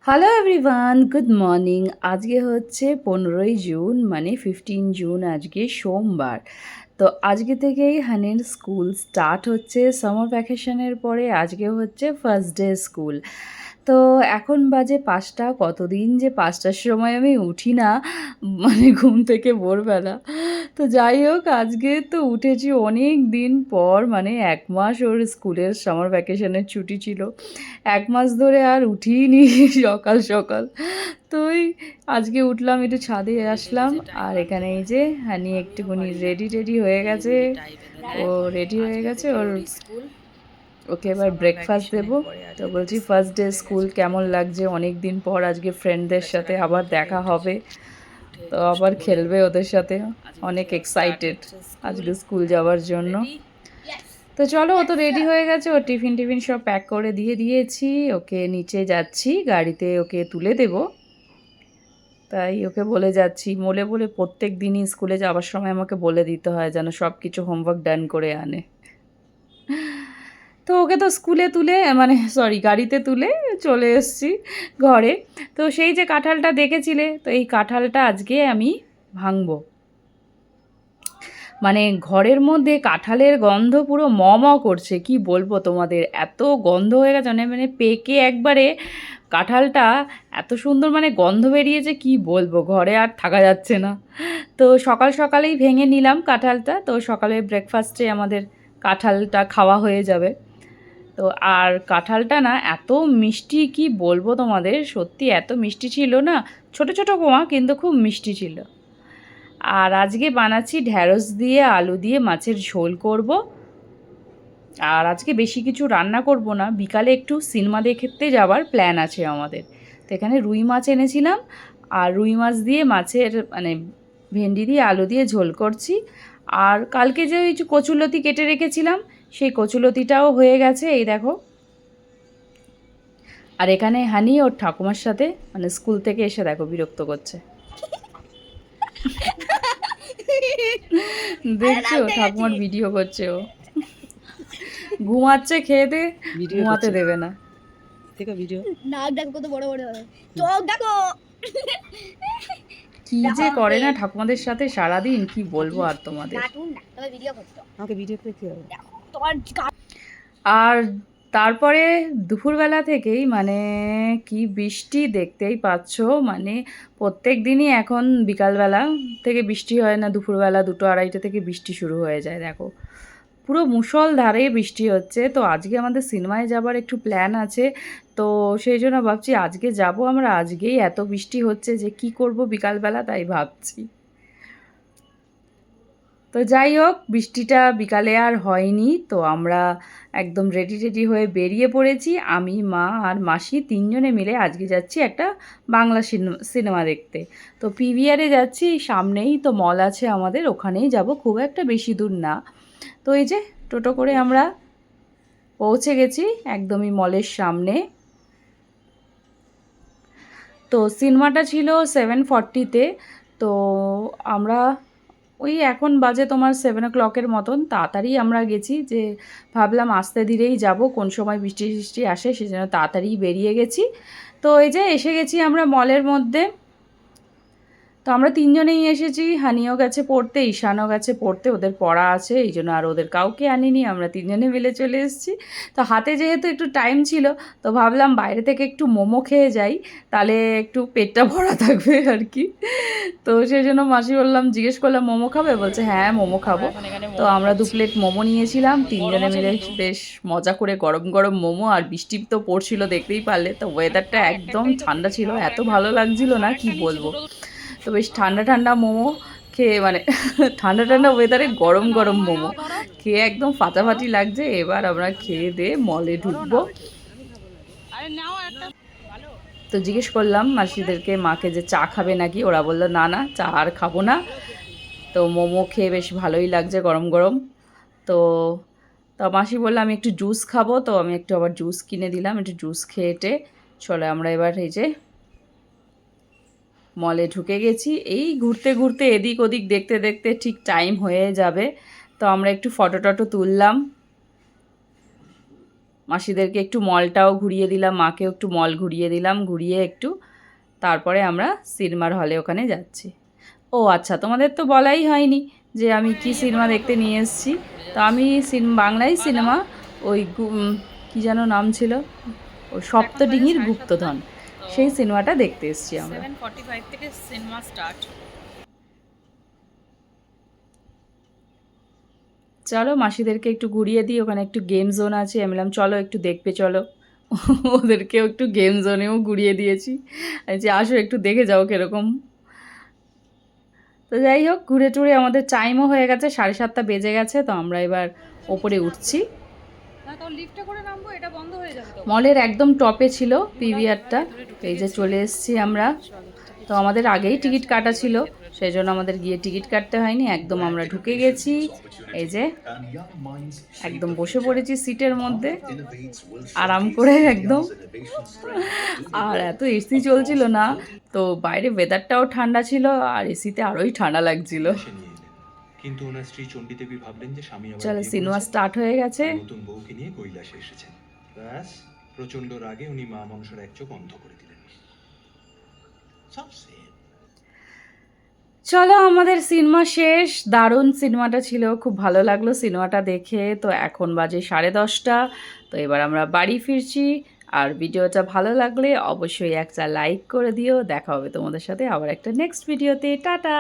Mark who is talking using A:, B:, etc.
A: Hello everyone, good morning. আজকে হচ্ছে 15ই June, মানে 15 জুন আজকে সোমবার। তো আজকে থেকেই হানির স্কুল স্টার্ট হচ্ছে সামার ভ্যাকেশনের পরে। আজকে হচ্ছে ফার্স্ট ডে স্কুল। তো এখন বাজে 5টা। কতদিন যে 5টার সময় আমি উঠি না, মানে ঘুম থেকে ভোরবেলা। তো যাই হোক, আজকে তো উঠেছি অনেক দিন পর, মানে 1 মাস ওর স্কুলের সামার ভ্যাকেশনের ছুটি ছিল। 1 মাস ধরে আর উঠিনি সকাল সকাল। তো ওই আজকে উঠলাম, একটু ছাদে আসলাম। আর এখানে এই যে হানি একটুখানি রেডি টেডি হয়ে গেছে। ও রেডি হয়ে গেছে, ওর স্কুল। ওকে এবার ব্রেকফাস্ট দেবো। তো বলছি ফার্স্ট ডে স্কুল কেমন লাগছে, অনেক দিন পর আজকে ফ্রেন্ডদের সাথে আবার দেখা হবে। তো আবার খেলবে ওদের সাথে, অনেক এক্সাইটেড আজকে স্কুল যাওয়ার জন্য। তো চলো, ও তো রেডি হয়ে গেছে, ও টিফিন টিফিন সব প্যাক করে দিয়ে দিয়েছি। ওকে নিচে যাচ্ছি, গাড়িতে ওকে তুলে দেবো। তাই ওকে বলে যাচ্ছি, বলে বলে প্রত্যেক দিনই স্কুলে যাওয়ার সময় আমাকে বলে দিতে হয় যেন সব কিছু হোমওয়ার্ক ডান করে আনে। তো ওকে তো স্কুলে তুলে, মানে সরি গাড়িতে তুলে চলে এসেছি ঘরে। তো সেই যে কাঁঠালটা দেখেছিলে, তো এই কাঁঠালটা আজকে আমি ভাঙবো। মানে ঘরের মধ্যে কাঁঠালের গন্ধ পুরো ম ম করছে, কি বলবো তোমাদের, এত গন্ধ হয়ে গেছে। মানে পেকে একবারে কাঁঠালটা এত সুন্দর মানে গন্ধ বেরিয়েছে, কি বলবো, ঘরে আর থাকা যাচ্ছে না। তো সকাল সকালেই ভেঙে নিলাম কাঁঠালটা। তো সকালে ব্রেকফাস্টে আমাদের কাঁঠালটা খাওয়া হয়ে যাবে। তো আর কাঁঠালটা না এত মিষ্টি, কি বলবো তোমাদের, সত্যি এত মিষ্টি ছিল না। ছোট ছোট কোয়া, কিন্তু খুব মিষ্টি ছিল। আর আজকে বানাচ্ছি ঢ্যাঁড়স দিয়ে আলু দিয়ে মাছের ঝোল করব। আর আজকে বেশি কিছু রান্না করব না, বিকালে একটু সিনেমা দেখতে যাওয়ার প্ল্যান আছে আমাদের। তো এখানে রুই মাছ এনেছিলাম, আর রুই মাছ দিয়ে মাছের মানে ভেন্ডি দিয়ে আলু দিয়ে ঝোল করছি। আর কালকে যে ওই কচুলতি কেটে রেখেছিলাম, সেই কচুলতিটাও হয়ে গেছে, এই দেখো। আর এখানে হানি ওর ঠাকুমার সাথে, মানে স্কুল থেকে এসে দেখো বিরক্ত করছে। দেখছো, ঠাকুমার ভিডিও করছে ও। ঘুমাচ্ছে, খেয়ে দে, ঘুমাতে দেবে না।
B: দেখো ভিডিও,
C: নাক দেখো কত বড় বড়, চোখ দেখো।
A: কি যে করে না ঠাকুমাদের সাথে সারাদিন, কি বলবো আর তোমাদের।
C: কার্টুন না, তবে ভিডিও করতো।
B: আমাকে ভিডিও করে কি হবে?
C: দেখো তোমার
A: আর তারপরে দুপুরবেলা থেকেই মানে কি বৃষ্টি, দেখতেই পাচ্ছ। মানে প্রত্যেক দিনই এখন বিকালবেলা থেকে বৃষ্টি হয় না, দুপুরবেলা 2-2:30 থেকে বৃষ্টি শুরু হয়ে যায় দেখো। পুরো মুষলধারে বৃষ্টি হচ্ছে। তো আজকে আমাদের সিনেমায় যাবার একটু প্ল্যান আছে। তো সেই জন্য ভাবছি আজকে যাব আমরা। আজকেই এত বৃষ্টি হচ্ছে যে কি করব বিকালবেলা, তাই ভাবছি। তো যাই হোক, বৃষ্টিটা বিকালে আর হয়নি। তো আমরা একদম রেডি টেডি হয়ে বেরিয়ে পড়েছি। আমি, মা আর মাসি 3জনে মিলে আজকে যাচ্ছি একটা বাংলা সিনেমা দেখতে। তো পিভিআরে যাচ্ছি, সামনেই তো মল আছে আমাদের, ওখানেই যাব, খুব একটা বেশি দূর না। তো এই যে টোটো করে আমরা পৌঁছে গেছি একদমই মলের সামনে। তো সিনেমাটা ছিল 7:40-তে। তো আমরা ওই এখন বাজে তোমার 7 o'clock মতন, তাড়াতাড়ি আমরা গেছি, যে ভাবলাম আস্তে ধীরেই যাব, কোন সময় বৃষ্টি টিষ্টি আসে, সেজন্য তাড়াতাড়ি বেরিয়ে গেছি। তো এই যে এসে গেছি আমরা মলের মধ্যে। তো আমরা 3জনেই এসেছি, হানিও গেছে পড়তে, ঈশানও গেছে পড়তে, ওদের পড়া আছে, এই জন্য আর ওদের কাউকে আনিনি, আমরা 3জনে মিলে চলে এসেছি। তো হাতে যেহেতু একটু টাইম ছিল, তো ভাবলাম বাইরে থেকে একটু মোমো খেয়ে যাই, তাহলে একটু পেটটা ভরা থাকবে আর কি। তো সেই জন্য মাসি বললাম, জিজ্ঞেস করলাম মোমো খাবে, বলছে হ্যাঁ মোমো খাবো। তো আমরা 2 প্লেট মোমো নিয়েছিলাম 3জনে মিলে, বেশ মজা করে গরম গরম মোমো। আর বৃষ্টি তো পড়ছিল, দেখতেই পারলে। তো ওয়েদারটা একদম ঠান্ডা ছিল, এত ভালো লাগছিল না, কি বলবো। তো বেশ ঠান্ডা ঠান্ডা মোমো খেয়ে, মানে ঠান্ডা ঠান্ডা ওয়েদারে গরম গরম মোমো খেয়ে একদম ফাটাফাটি লাগছে। এবার আমরা খেয়ে দিয়ে মলে ঢুকবো। তো জিজ্ঞেস করলাম মাসিদেরকে, মাকে, যে চা খাবে নাকি, ওরা বললো না না, চা আর খাবো না। তো মোমো খেয়ে বেশ ভালোই লাগছে গরম গরম। তো তো মাসি বললো আমি একটু জুস খাবো, তো আমি একটু আবার জুস কিনে দিলাম, একটু জুস খেয়েটে চলে আমরা এবার এই যে মলে ঢুকে গেছি। এই ঘুরতে ঘুরতে এদিক ওদিক দেখতে দেখতে ঠিক টাইম হয়ে যাবে। তো আমরা একটু ফটো টটো তুললাম। মাসিদেরকে একটু মলটাও ঘুরিয়ে দিলাম, মাকেও একটু মল ঘুরিয়ে দিলাম, ঘুরিয়ে একটু তারপরে আমরা সিনেমার হলে ওখানে যাচ্ছি। ও আচ্ছা, তোমাদের তো বলাই হয়নি যে আমি কি সিনেমা দেখতে নিয়ে এসেছি। তো আমি বাংলাই সিনেমা, ওই কী যেন নাম ছিল, ওই সপ্তডিঙির গুপ্তধন, সেই সিনেমাটা দেখতে এসেছি আমরা।
D: 7:45 থেকে সিনেমা স্টার্ট।
A: চলো মাসিদেরকে একটু ঘুরিয়ে দিই, ওখানে একটু গেম জোন আছে, আমি বললাম চলো একটু দেখবে চলো। ওদেরকেও একটু গেম জোনেও ঘুরিয়ে দিয়েছি, যে আসো একটু দেখে যাও কীরকম। তো যাই হোক, ঘুরে টুরে আমাদের টাইমও হয়ে গেছে, 7:30 বেজে গেছে। তো আমরা এবার ওপরে উঠছি।
D: না তো লিফটে করে নামবো, এটা বন্ধ হয়ে যাবে তো।
A: মলের একদম টপে ছিল পিভিআরটা, এই যে চলে এসেছি আমরা। তো আমাদের আগেই টিকিট কাটা ছিল, সেই জন্য আমাদের গিয়ে টিকিট কাটতে হয়নি, একদম আমরা ঢুকে গেছি। এই যে একদম বসে পড়েছি সিটের মধ্যে আরাম করে একদম। আর এত এসি চলছিল না, তো বাইরে ওয়েদারটাও ঠান্ডা ছিল আর এসিতে আরোই ঠান্ডা লাগছিল।
E: কিন্তু ওনার স্ত্রী চণ্ডী দেবী ভাবলেন যে স্বামী আবার
A: চলো
E: বিয়ে
A: সিনেমা
E: করেছেন,
A: স্টার্ট হয়ে গেছে।
E: নতুন বউকে নিয়ে কৈলাসে এসেছেন। ব্যাস, প্রচন্ড রাগে উনি মা মনসার এক চোখ অন্ধ করে দিলেন। সব সেম।
A: চলো আমাদের সিনেমা শেষ, দারুণ সিনেমাটা ছিল, খুব ভালো লাগলো সিনেমাটা দেখে। তো এখন বাজে 10:30। তো এবার আমরা বাড়ি ফিরছি। আর ভিডিওটা ভালো লাগলে অবশ্যই একটা লাইক করে দিও। দেখা হবে তোমাদের সাথে আবার একটা নেক্সট ভিডিওতে। টাটা।